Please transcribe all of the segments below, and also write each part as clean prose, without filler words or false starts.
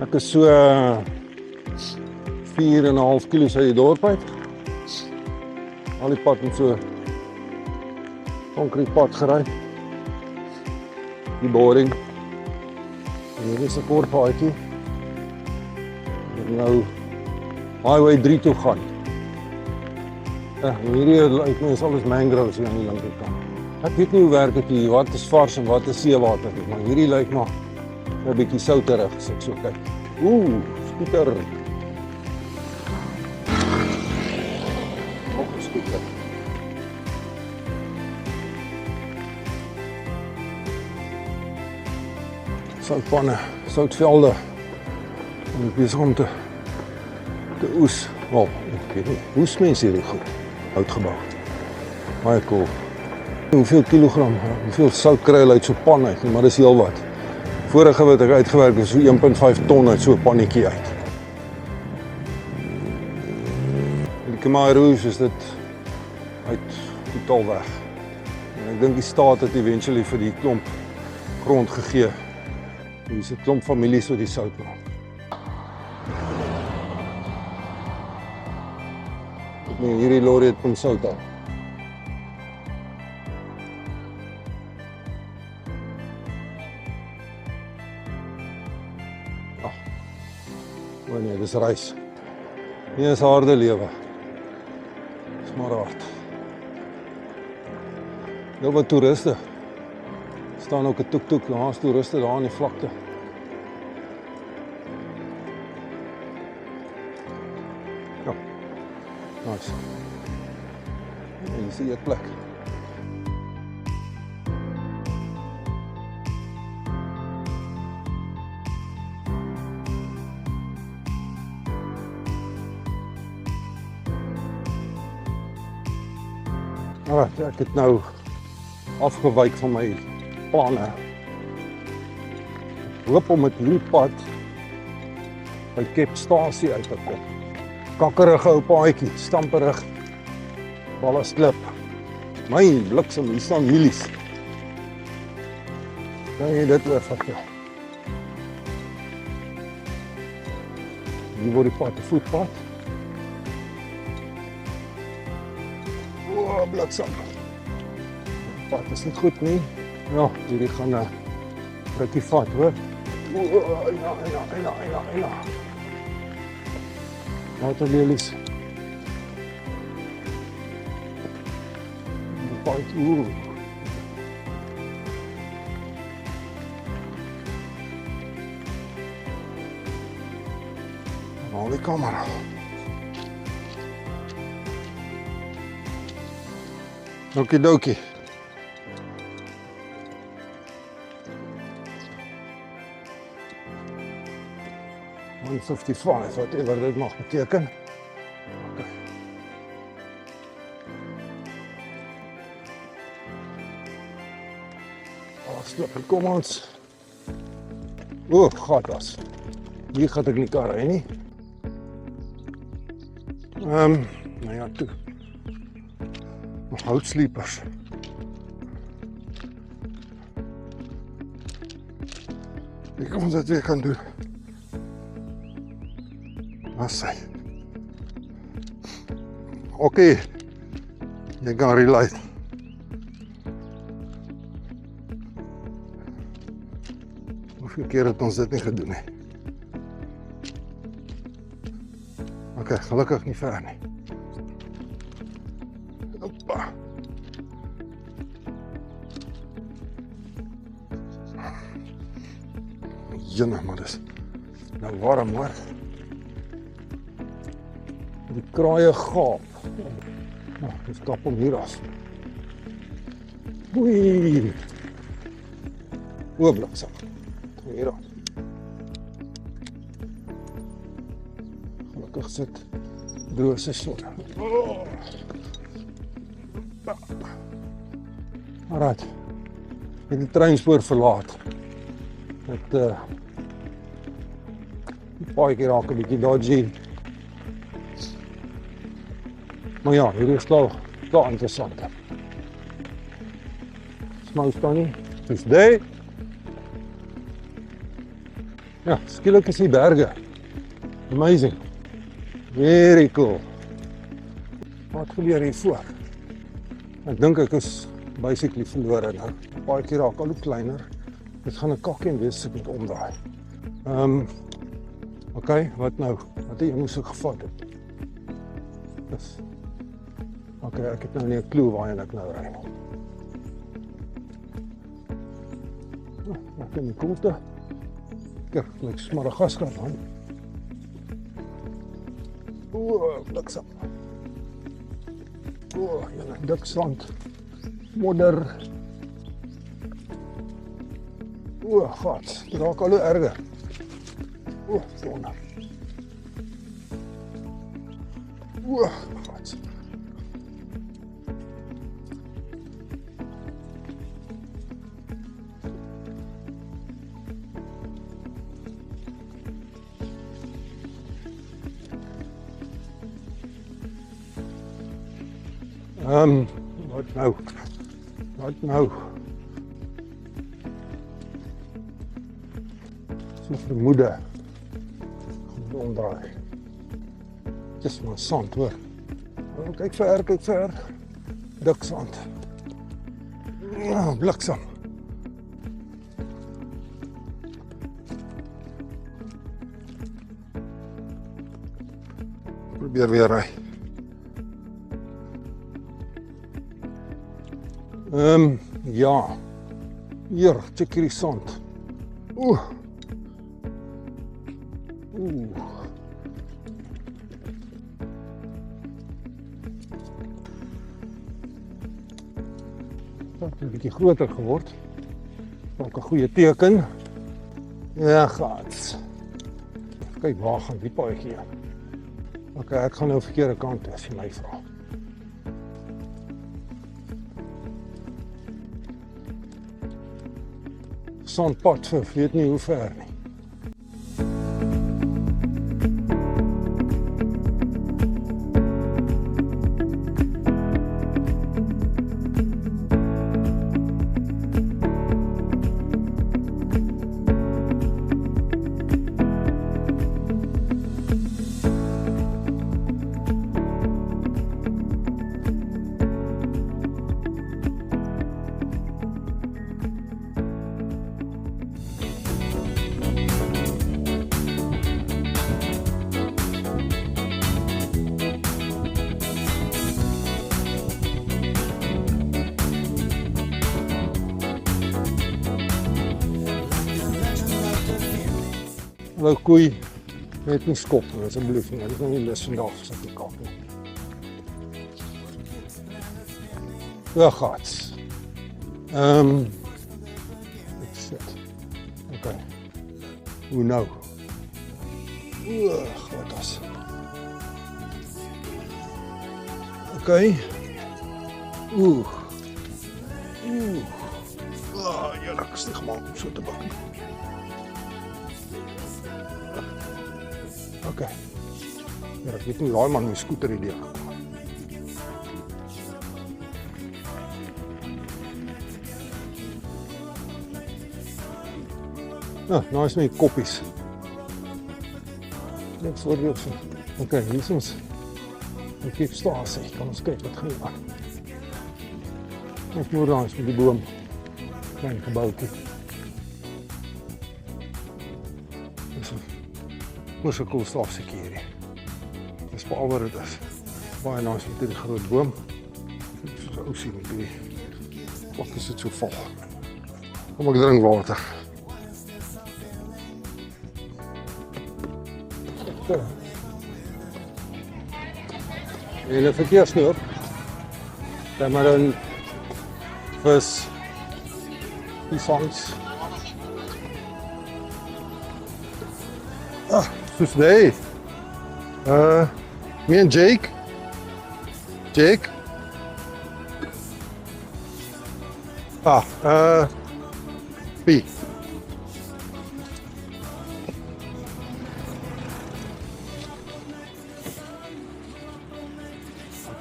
Ek is so 4,5 kilos uit die dorp uit. Al die pad met so konkreetpad gery. Die boring. En hier is 'n kort paadjie. En nou Highway 3 toe gaan. Hierdie lyk my is alles mangroves hier aan die linkerkant. Ek weet nie hoe werk dit hier, wat is vars en wat is seewater nie, maar hierdie lyk maar 'n bietjie souterig as ek so kyk. Skooter. Nog 'n skooter. Soutpanne, soutvelde. En ek besig om te oes. Wel, ek weet nie, oes mense hierdie goed? Uitgebou. Baie cool. Hoeveel kilogram, hoeveel sout kry hulle uit so pan uit, maar dis heel wat. Vorige wat ek uitgewerk is so 1,5 ton uit so 'n pannetjie uit. Die Khmer Rouge is dit uit totaal weg. En ek dink die staat het eventually vir die klomp grond gegee. Hier is 'n klomp families wat die sout maak. Nee, hierdie lorry het kom sout aan. Nee, dis reis. Nee, is harde lewe. Dis maar hard. Nou wat toeriste. Staan ook 'n tuk-tuk, daar's toeriste daar in die vlakte. Ja. Nice. Hier is 'n eetplek. Ek het nou afgewyk van my planne. Ek hoop om met hierdie pad by Kepstasie uit te kom. Kakkerige ou paadjie, stamperig, ballastklip. My bliksem, hier staan mielies. Kan jy dit oorvat? Hier word die pad 'n voetpad. Bliksem. Pad is niet goed nie. Ja, hierdie gaan 'n rukkie vat, hoor. Eina. Waterlelies. Die pad, Haal die camera. Okidoki. 155, whatever dit mag beteken. Okay. Slip, kom ons. Gatas. Hier gaan ek nie kar ry nie. Nou ja, toe. Houtsleepers. Ek kom ons dit weer kan doen. Assai. Okay. Jy kan relate. Hoeveel keer het ons dit nie gedoen nie? Okay, gelukkig nie ver nie. Hoppa. Jene, maar dis nou warm, hoor. Die kraaie gaap. Dis kap om hier af. Oei. Bliksem. Hier af. Gelukkig sit droog se son. Alright. Ek het die treinspoor verlaat. Met die paadjie raak 'n bietjie dodgy. Maar ja, hier is klaar interessant. Small Tony, Tuesday. Ja, skielik is die berge. Amazing. Very cool. Wat gebeur hier voor? Ek dink ek is basically verlore nou. Baie keer raak al hoe kleiner. Dit gaan 'n kakkie wees as ek moet omdraai. Okay, wat nou? Wat het jy moes ek gevat het? Dis. Okay, ek het nou nie 'n klou waarheen ek nou ry nie. Ek in die koelte. Kyk, ek is maar 'n gaskat man. Bliksem. Jylle, dik sand. Modder. Gat, dit raak al hoe erger. Donder. Gat. Wat nou? Wat nou? So vermoede. Gaan omdraai. Dis maar sand hoor. Kyk ver, kyk ver. Dik sand. Bliksem. Probeer weer ry. Ja. Hier, check hierdie sand. Dat het 'n bietjie groter geword. Dalk 'n goeie teken. Ja, gat. Kyk, waar gaan die paadjie? Okay, ek gaan nou verkeerde kant toe as jy my vra. Sandpad vir weet nie hoe ver nie. Hallo koei, net nie skop nie, asseblief nie, ek is nog nie lus vandag vir sulke kak nie. Ja, gats. Ek sit. Okay. Hoe nou? Gatas. Okay. Julle is nie gemaak om so te bak nie. Okay. Ja, ek weet nie, laai man my scooter idee gekom. Nou, nou is my koppies. Net voorbeeld van. Okay, hier is ons. Ek heb stasie, kan ons kyk wat gaan aan. Ons moet langs met die boom. Klein gebouwtjie. Moes 'n cool stafsiekie hierdie. Dis veral wat dit is. Baie nice met hierdie groot boom. Soos 'n ou sien met die. Wat is dit so vol? Kom ek drink water. Okay. En 'n verkeersnood. Dan maar dan vis. Die songs. Soos nee. Me en Jake. Jake. P.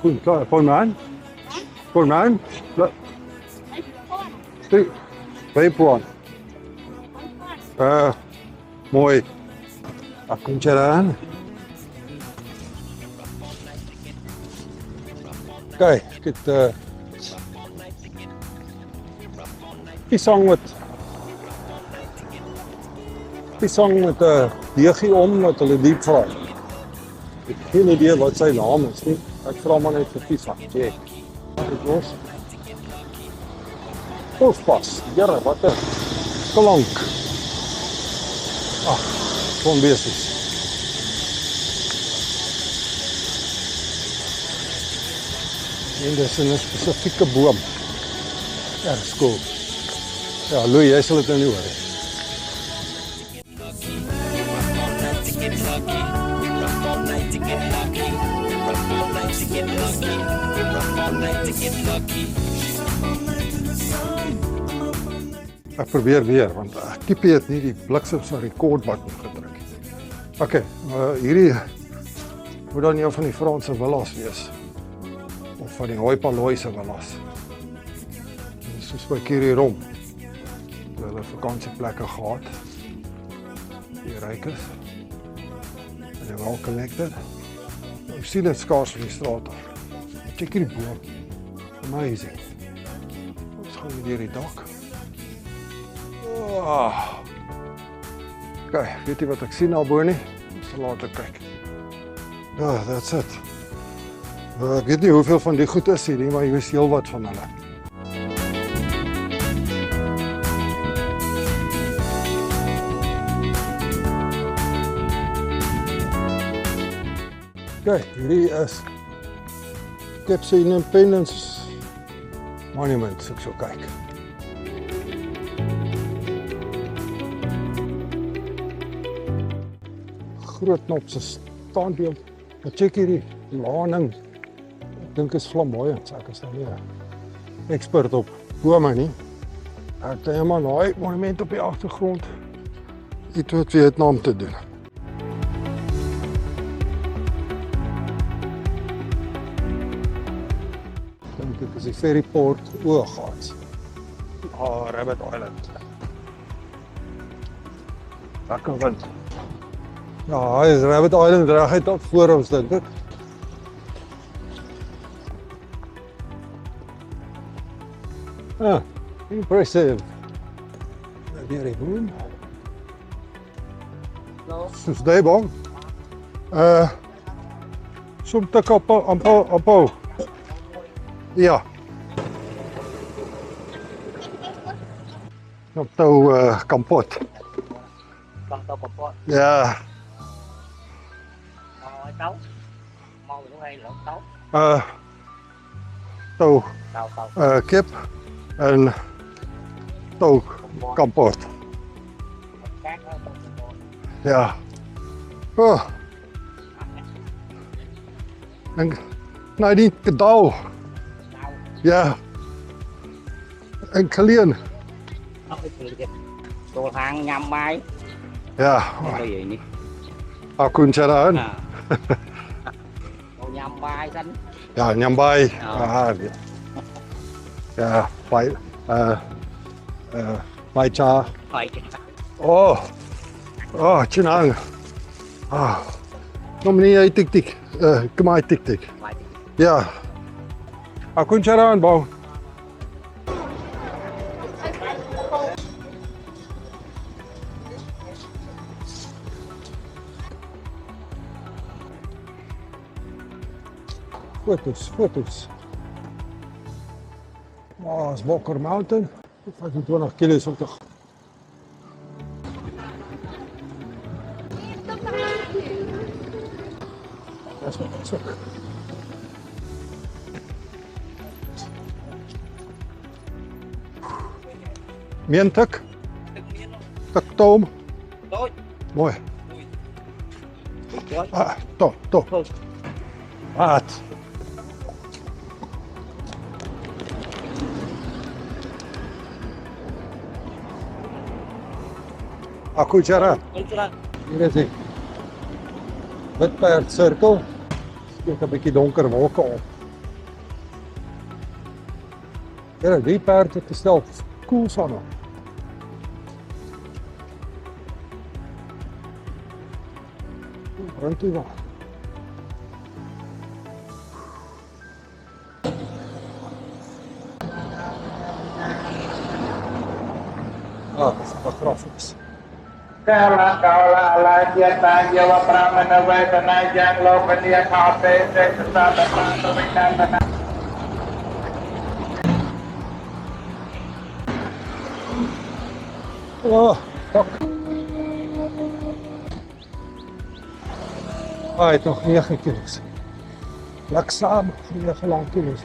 Goed, klaar. Voor mij aan. Voor mij aan. Bij Puan. Mooi. Akuncharan. Kijk, ek het pisang met 'n deegie om wat hulle diep vry. Ek het geen idee wat sy naam is nie. Ek vra maar net vir pisang. Check. Dit was Polspas. Jare, wat 'n klank. Gewoon bezig. En dit is 'n spesifieke boom. Ja, dis cool. Ja, Louis, jy sal dit nou nie hoor nie. Ek probeer weer, want Kippie het nie die bliksem se rekordbutton gedruk. Okay, hierdie moet dan jou van die Franse villas wees. Of van die Hoi Polloi se villas. Soos by Kirirom. Hulle vakansieplekke gehad. Die ryk is. En they're well connected. Ek sien dit skaars van die straat af. Check hierdie boom. Amazing. Ons gaan hier deur die dak. Kijk, weet jy wat ek sien daar bo nie? Ons sal later kyk. Ja, that's it. Ek weet nie hoeveel van die goed is hier nie, maar hier is heel wat van hulle. Kijk, hierdie is Cape Independence Monument, as ek so kyk. Groot knop se standbeeld. Maar check hierdie laning. Ek dink is flamboyant, ek is nou nie 'n expert op bome nie. Ek dink maar daai monument op die agtergrond iets met Vietnam te doen. Dit is die ferryport Oorgaats. Rabbit Island. Lekker wind. Ja, hy is Rabbit Island reguit op voor ons, dink ek. Impressive. Weer die boom. Soos die bang. Som tik op. Ja. Op tou kampot. Ja. Tou kip en tou kampot. Ja. En die kedal. Ja. En Kaleen. Đồ hàng nhằm bài. Ja. Cái gì nhỉ? Akuncharan. Đồ nhằm bài xanh. Ja, Nyambai. Ja, Pai Cha. Oh, Chinang. Kom nie tik. Kom maar tik. Ja. Akuncharan bau. Foto's. Is Bokker Mountain. 25 km om te gaan. Dat is ook. Mientuk. Taktoom. Mooi. To. Wat? Akuncharan. Hier is hy. Witperd sirkel. Steek 'n bietjie donker wolke op. Ja, die perd het gestel koel son. Vorentoe maar. Dis 'n begrafenis. Kala kala laja tanya wa pramana vedana yang lokaniya khate seksa dana vedana. Oh, fuck. Hy het nog 9 kilos. Lekker saam, 9 lang kilos.